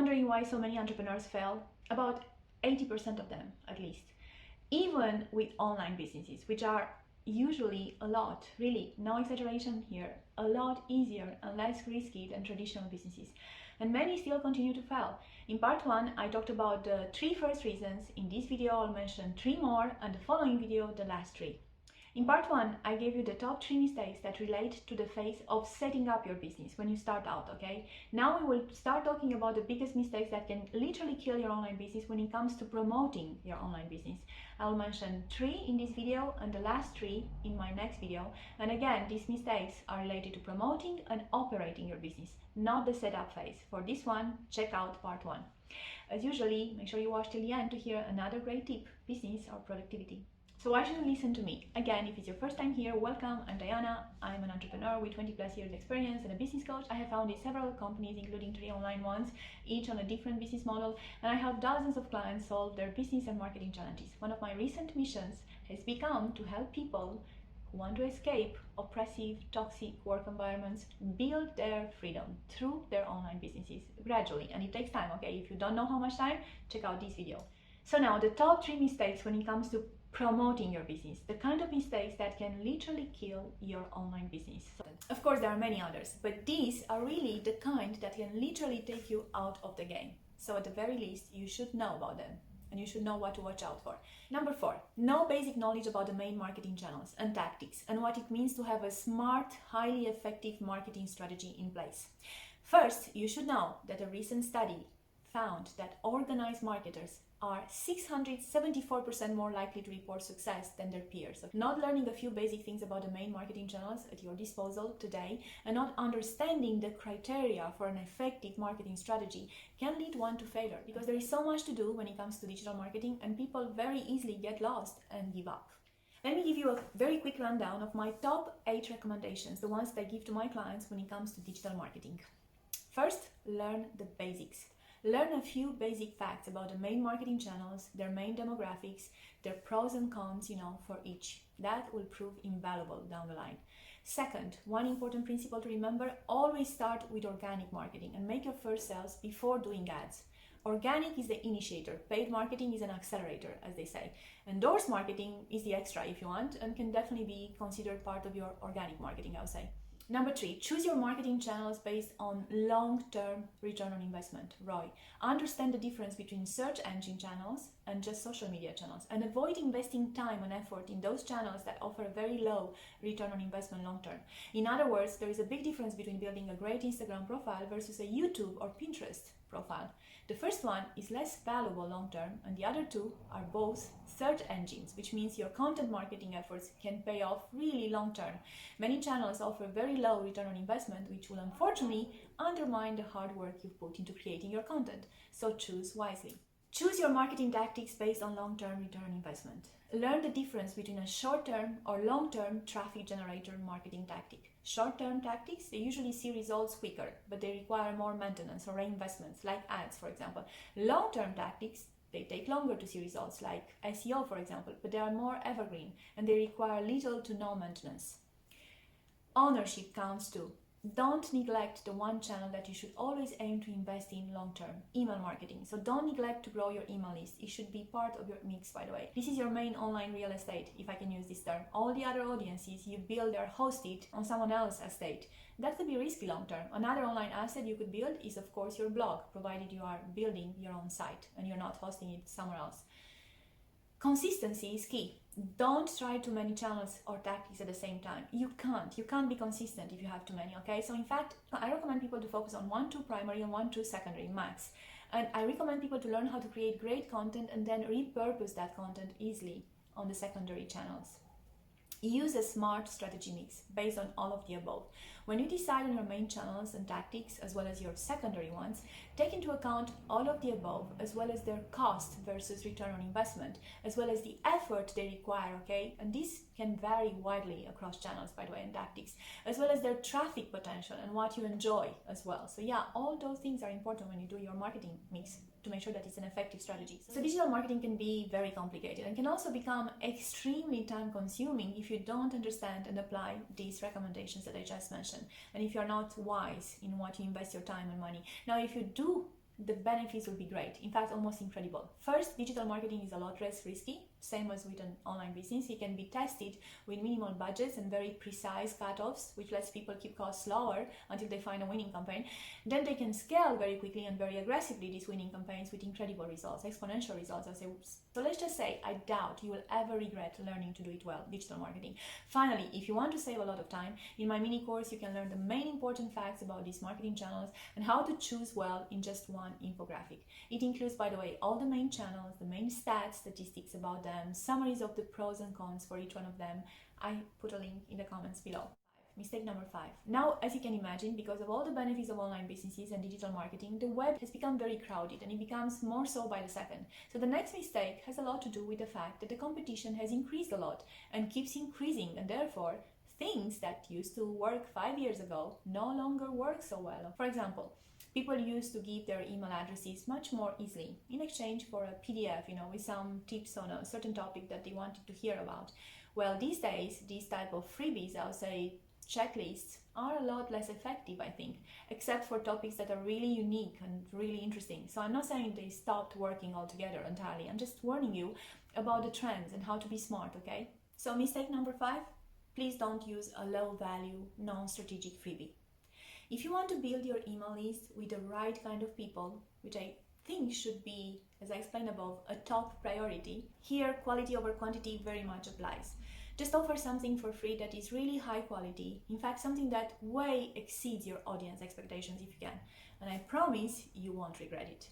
wondering why so many entrepreneurs fail? About 80% of them, at least. Even with online businesses, which are usually a lot, really, no exaggeration here, a lot easier and less risky than traditional businesses. And many still continue to fail. In part 1, I talked about the 3 first reasons. In this video, I'll mention 3 more, and the following video, the last 3. In part 1, I gave you the top 3 mistakes that relate to the phase of setting up your business when you start out, okay? Now we will start talking about the biggest mistakes that can literally kill your online business when it comes to promoting your online business. I'll mention 3 in this video and the last 3 in my next video. And again, these mistakes are related to promoting and operating your business, not the setup phase. For this one, check out part 1. As usually, make sure you watch till the end to hear another great tip, business or productivity. So why should you listen to me? Again, if it's your first time here, welcome. I'm Diana. I'm an entrepreneur with 20 plus years experience and a business coach. I have founded several companies, including 3 online ones, each on a different business model, and I help dozens of clients solve their business and marketing challenges. One of my recent missions has become to help people who want to escape oppressive, toxic work environments build their freedom through their online businesses gradually. And it takes time, okay? If you don't know how much time, check out this video. So now, the top 3 mistakes when it comes to promoting your business, the kind of mistakes that can literally kill your online business. So, of course, there are many others, but these are really the kind that can literally take you out of the game. So at the very least, you should know about them and you should know what to watch out for. Number 4, no basic knowledge about the main marketing channels and tactics and what it means to have a smart, highly effective marketing strategy in place. First, you should know that a recent study found that organized marketers are 674% more likely to report success than their peers. So not learning a few basic things about the main marketing channels at your disposal today and not understanding the criteria for an effective marketing strategy can lead one to failure, because there is so much to do when it comes to digital marketing and people very easily get lost and give up. Let me give you a very quick rundown of my top 8 recommendations, the ones that I give to my clients when it comes to digital marketing. First, learn the basics. Learn a few basic facts about the main marketing channels, their main demographics, their pros and cons, for each. That will prove invaluable down the line. Second, one important principle to remember, always start with organic marketing and make your first sales before doing ads. Organic is the initiator, paid marketing is an accelerator, as they say. Endorsed marketing is the extra if you want, and can definitely be considered part of your organic marketing, I would say. Number 3, choose your marketing channels based on long-term return on investment, ROI. Understand the difference between search engine channels and just social media channels, and avoid investing time and effort in those channels that offer a very low return on investment long-term. In other words, there is a big difference between building a great Instagram profile versus a YouTube or Pinterest profile. The first one is less valuable long-term, and the other 2 are both search engines, which means your content marketing efforts can pay off really long-term. Many channels offer very low return on investment, which will unfortunately undermine the hard work you've put into creating your content. So choose wisely. Choose your marketing tactics based on long-term return on investment. Learn the difference between a short-term or long-term traffic generator marketing tactic. Short-term tactics, they usually see results quicker, but they require more maintenance or reinvestments, like ads, for example. Long-term tactics, they take longer to see results, like SEO, for example, but they are more evergreen and they require little to no maintenance. Ownership counts too. Don't neglect the one channel that you should always aim to invest in long-term, email marketing. So don't neglect to grow your email list. It should be part of your mix, by the way. This is your main online real estate, if I can use this term. All the other audiences you build or host it on someone else's estate. That could be risky long-term. Another online asset you could build is, of course, your blog, provided you are building your own site and you're not hosting it somewhere else. Consistency is key. Don't try too many channels or tactics at the same time. You can't be consistent if you have too many, okay? So in fact, I recommend people to focus on 1-2 primary and 1-2 secondary max. And I recommend people to learn how to create great content and then repurpose that content easily on the secondary channels. Use a smart strategy mix based on all of the above. When you decide on your main channels and tactics as well as your secondary ones, take into account all of the above as well as their cost versus return on investment, as well as the effort they require, okay? And this can vary widely across channels, by the way, and tactics, as well as their traffic potential and what you enjoy as well. So yeah, all those things are important when you do your marketing mix to make sure that it's an effective strategy. So digital marketing can be very complicated and can also become extremely time consuming if you don't understand and apply these recommendations that I just mentioned, and if you're not wise in what you invest your time and money. Now, if you do the benefits will be great. In fact, almost incredible. First, digital marketing is a lot less risky, same as with an online business. It can be tested with minimal budgets and very precise cutoffs, which lets people keep costs lower until they find a winning campaign. Then they can scale very quickly and very aggressively these winning campaigns with incredible results, exponential results. I say, oops. So let's just say, I doubt you will ever regret learning to do it well, digital marketing. Finally, if you want to save a lot of time, in my mini course, you can learn the main important facts about these marketing channels and how to choose well in just one infographic. It includes, by the way, all the main channels, the main stats, statistics about them, summaries of the pros and cons for each one of them. I put a link in the comments below. Mistake number 5. Now, as you can imagine, because of all the benefits of online businesses and digital marketing, the web has become very crowded and it becomes more so by the second. So the next mistake has a lot to do with the fact that the competition has increased a lot and keeps increasing, and therefore things that used to work 5 years ago no longer work so well. For example, people used to give their email addresses much more easily in exchange for a PDF, with some tips on a certain topic that they wanted to hear about. Well, these days, these type of freebies, I'll say checklists, are a lot less effective, I think, except for topics that are really unique and really interesting. So I'm not saying they stopped working altogether entirely. I'm just warning you about the trends and how to be smart, okay? So mistake number 5, please don't use a low-value, non-strategic freebie. If you want to build your email list with the right kind of people, which I think should be, as I explained above, a top priority, here quality over quantity very much applies. Just offer something for free that is really high quality, in fact something that way exceeds your audience expectations if you can, and I promise you won't regret it.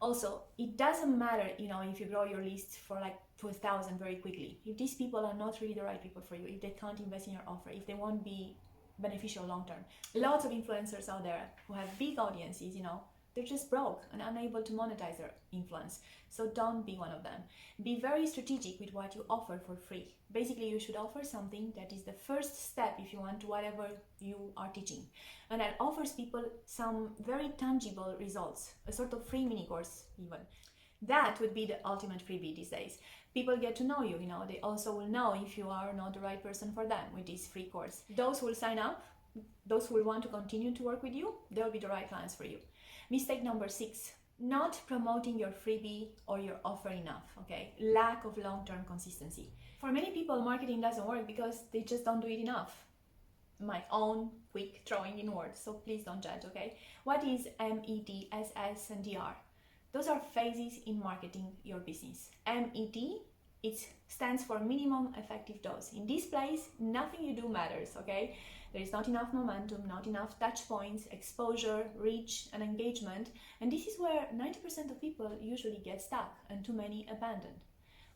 Also, it doesn't matter, if you grow your list for like to 1,000 very quickly. If these people are not really the right people for you, if they can't invest in your offer, if they won't be beneficial long term. Lots of influencers out there who have big audiences, they're just broke and unable to monetize their influence. So don't be one of them. Be very strategic with what you offer for free. Basically, you should offer something that is the first step if you want to whatever you are teaching, and that offers people some very tangible results, a sort of free mini course even. That would be the ultimate freebie these days. People get to know you, they also will know if you are not the right person for them with this free course. Those who will sign up, those who will want to continue to work with you, they'll be the right clients for you. Mistake number 6, not promoting your freebie or your offer enough, okay? Lack of long-term consistency. For many people, marketing doesn't work because they just don't do it enough. My own quick throwing in words, so please don't judge, okay? What is MET, SS, and DR? Those are phases in marketing your business. MET, it stands for minimum effective dose. In this place, nothing you do matters, okay? There is not enough momentum, not enough touch points, exposure, reach, and engagement. And this is where 90% of people usually get stuck and too many abandon.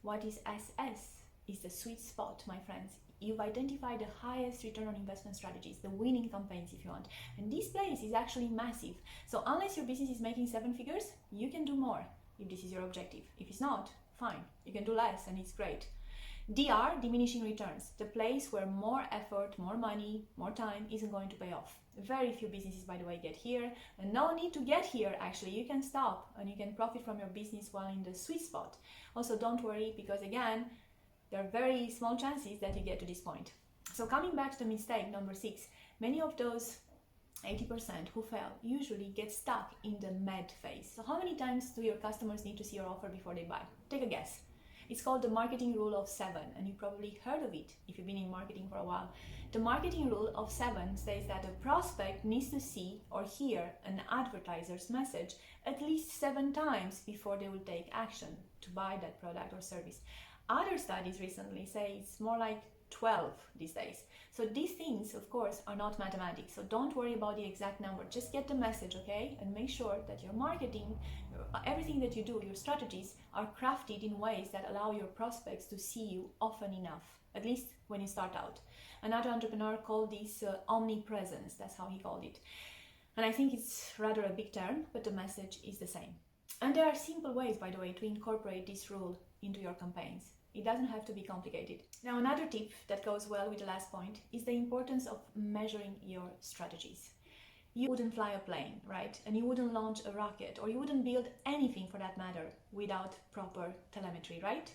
What is SS? Is the sweet spot, my friends. You've identified the highest return on investment strategies, the winning campaigns if you want. And this place is actually massive. So unless your business is making 7 figures, you can do more if this is your objective. If it's not, fine, you can do less and it's great. DR, diminishing returns, the place where more effort, more money, more time isn't going to pay off. Very few businesses, by the way, get here, and no need to get here actually. You can stop and you can profit from your business while in the sweet spot. Also, don't worry, because again, there are very small chances that you get to this point. So coming back to the mistake number 6, many of those 80% who fail usually get stuck in the med phase. So how many times do your customers need to see your offer before they buy? Take a guess. It's called the marketing rule of 7, and you probably heard of it if you've been in marketing for a while. The marketing rule of 7 says that a prospect needs to see or hear an advertiser's message at least 7 times before they will take action to buy that product or service. Other studies recently say it's more like 12 these days. So these things, of course, are not mathematics. So don't worry about the exact number. Just get the message, okay? And make sure that your marketing, everything that you do, your strategies are crafted in ways that allow your prospects to see you often enough, at least when you start out. Another entrepreneur called this omnipresence. That's how he called it. And I think it's rather a big term, but the message is the same. And there are simple ways, by the way, to incorporate this rule into your campaigns. It doesn't have to be complicated. Now, another tip that goes well with the last point is the importance of measuring your strategies. You wouldn't fly a plane, right? And you wouldn't launch a rocket, or you wouldn't build anything for that matter without proper telemetry, right?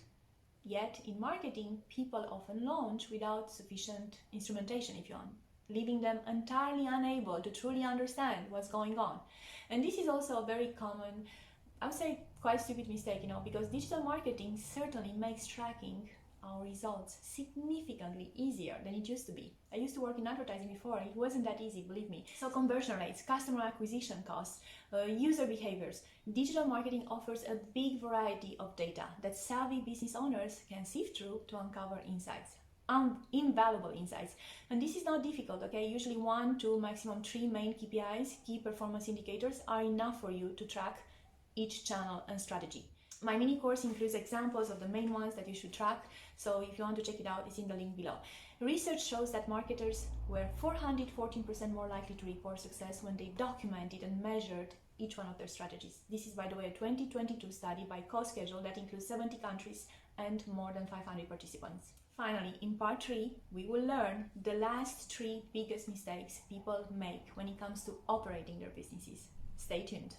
Yet in marketing, people often launch without sufficient instrumentation, if you want. leaving them entirely unable to truly understand what's going on. And this is also a very common, I would say quite stupid mistake, because digital marketing certainly makes tracking our results significantly easier than it used to be. I used to work in advertising before, it wasn't that easy, believe me. So conversion rates, customer acquisition costs, user behaviors, digital marketing offers a big variety of data that savvy business owners can sift through to uncover insights. Invaluable insights. And this is not difficult, okay? Usually 1, 2, maximum 3 main KPIs, key performance indicators, are enough for you to track each channel and strategy. My mini course includes examples of the main ones that you should track, so if you want to check it out, it's in the link below. Research shows that marketers were 414% more likely to report success when they documented and measured each one of their strategies. This is, by the way, a 2022 study by CoSchedule that includes 70 countries and more than 500 participants. Finally, in part 3, we will learn the last 3 biggest mistakes people make when it comes to operating their businesses. Stay tuned.